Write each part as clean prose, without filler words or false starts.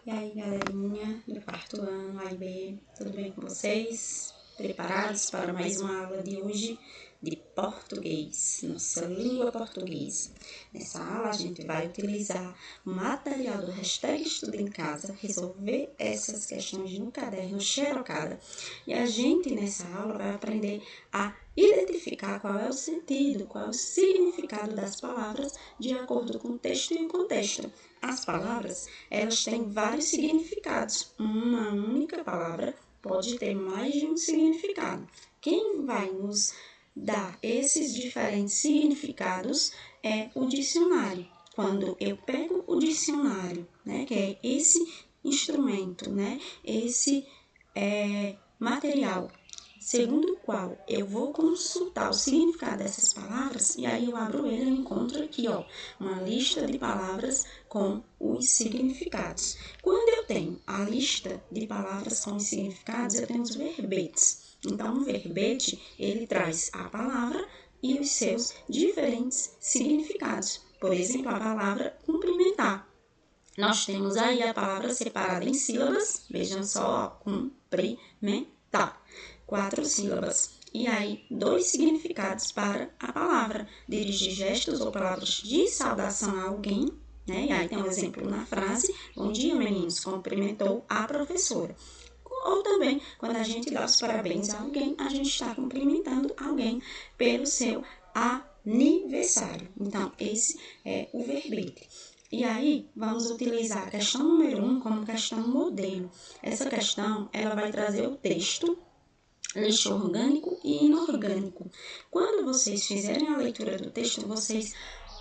E aí, galerinha do quarto ano A e B, tudo bem com vocês? Preparados para mais uma aula de hoje de português, nossa língua portuguesa. Nessa aula a gente vai utilizar o material do hashtag Estuda em Casa, resolver essas questões no caderno xerocada. E a gente nessa aula vai aprender a identificar qual é o sentido, qual é o significado das palavras de acordo com o texto e o contexto. As palavras, elas têm vários significados. Uma única palavra pode ter mais de um significado. Quem vai nos dar esses diferentes significados é o dicionário. Quando eu pego o dicionário, que é esse instrumento, esse material, segundo o qual eu vou consultar o significado dessas palavras, e aí eu abro ele e encontro aqui, uma lista de palavras com os significados. Quando eu tenho a lista de palavras com os significados, eu tenho os verbetes. Então, o verbete, ele traz a palavra e os seus diferentes significados. Por exemplo, a palavra cumprimentar. Nós temos aí a palavra separada em sílabas, vejam só, cumprimentar. 4 sílabas. E aí, 2 significados para a palavra. Dirigir gestos ou palavras de saudação a alguém, E aí tem um exemplo na frase: bom dia, meninos, cumprimentou a professora. Ou também, quando a gente dá os parabéns a alguém, a gente está cumprimentando alguém pelo seu aniversário. Então, esse é o verbete. E aí, vamos utilizar a questão número 1 como questão modelo. Essa questão, ela vai trazer o texto, lixo orgânico e inorgânico. Quando vocês fizerem a leitura do texto, vocês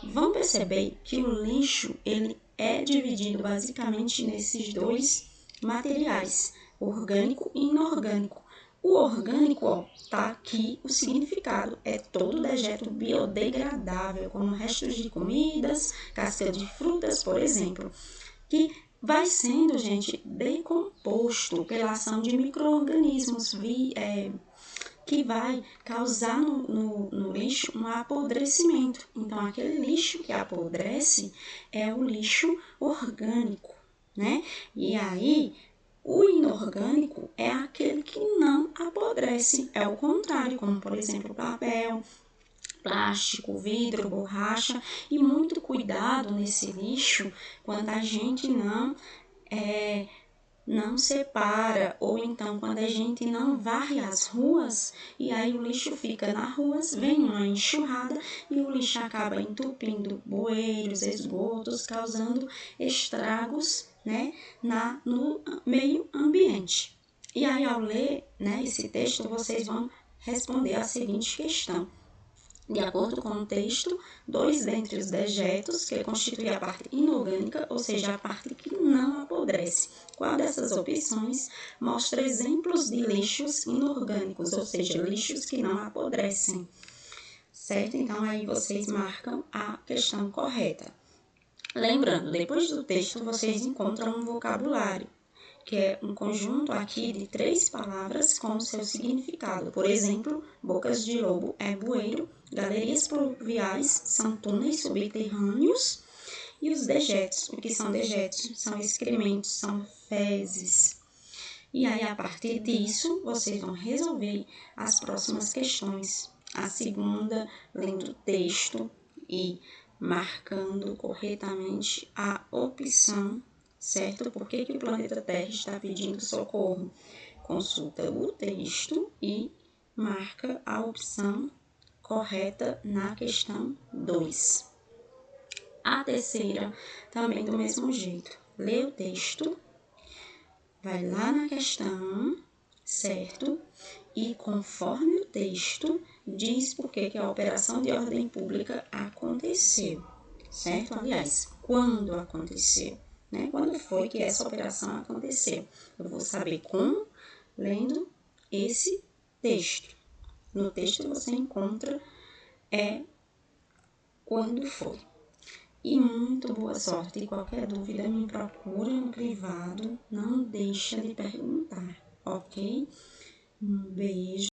vão perceber que o lixo, ele é dividido basicamente nesses 2 materiais, orgânico e inorgânico. O orgânico, tá aqui o significado, é todo dejeto biodegradável, como restos de comidas, casca de frutas, por exemplo, que vai sendo, gente, decomposto pela ação de micro-organismos, que vai causar no lixo um apodrecimento. Então, aquele lixo que apodrece é o lixo orgânico, E aí, o inorgânico é aquele que não apodrece, é o contrário, como, por exemplo, papel, plástico, vidro, borracha, e muito cuidado nesse lixo quando a gente não separa, ou então quando a gente não varre as ruas, e aí o lixo fica nas ruas, vem uma enxurrada e o lixo acaba entupindo bueiros, esgotos, causando estragos, no meio ambiente. E aí, ao ler, esse texto, vocês vão responder a seguinte questão. De acordo com o texto, 2 dentre os dejetos, que constitui a parte inorgânica, ou seja, a parte que não apodrece. Qual dessas opções mostra exemplos de lixos inorgânicos, ou seja, lixos que não apodrecem? Certo? Então, aí vocês marcam a questão correta. Lembrando, depois do texto, vocês encontram um vocabulário, que é um conjunto aqui de 3 palavras com o seu significado. Por exemplo, bocas de lobo é bueiro, galerias pluviais são túneis subterrâneos, e os dejetos, o que são dejetos? São excrementos, são fezes. E aí, a partir disso, vocês vão resolver as próximas questões. A segunda, lendo o texto e marcando corretamente a opção, certo? Por que o planeta Terra está pedindo socorro? Consulta o texto e marca a opção correta na questão 2. A terceira, também do mesmo jeito. Lê o texto, vai lá na questão, certo? E conforme o texto, diz por que a operação de ordem pública aconteceu, certo? Aliás, quando aconteceu, Quando foi que essa operação aconteceu? Eu vou saber como lendo esse texto. No texto você encontra quando foi. E muito boa sorte. E qualquer dúvida, me procura no privado. Não deixa de perguntar, ok? Um beijo.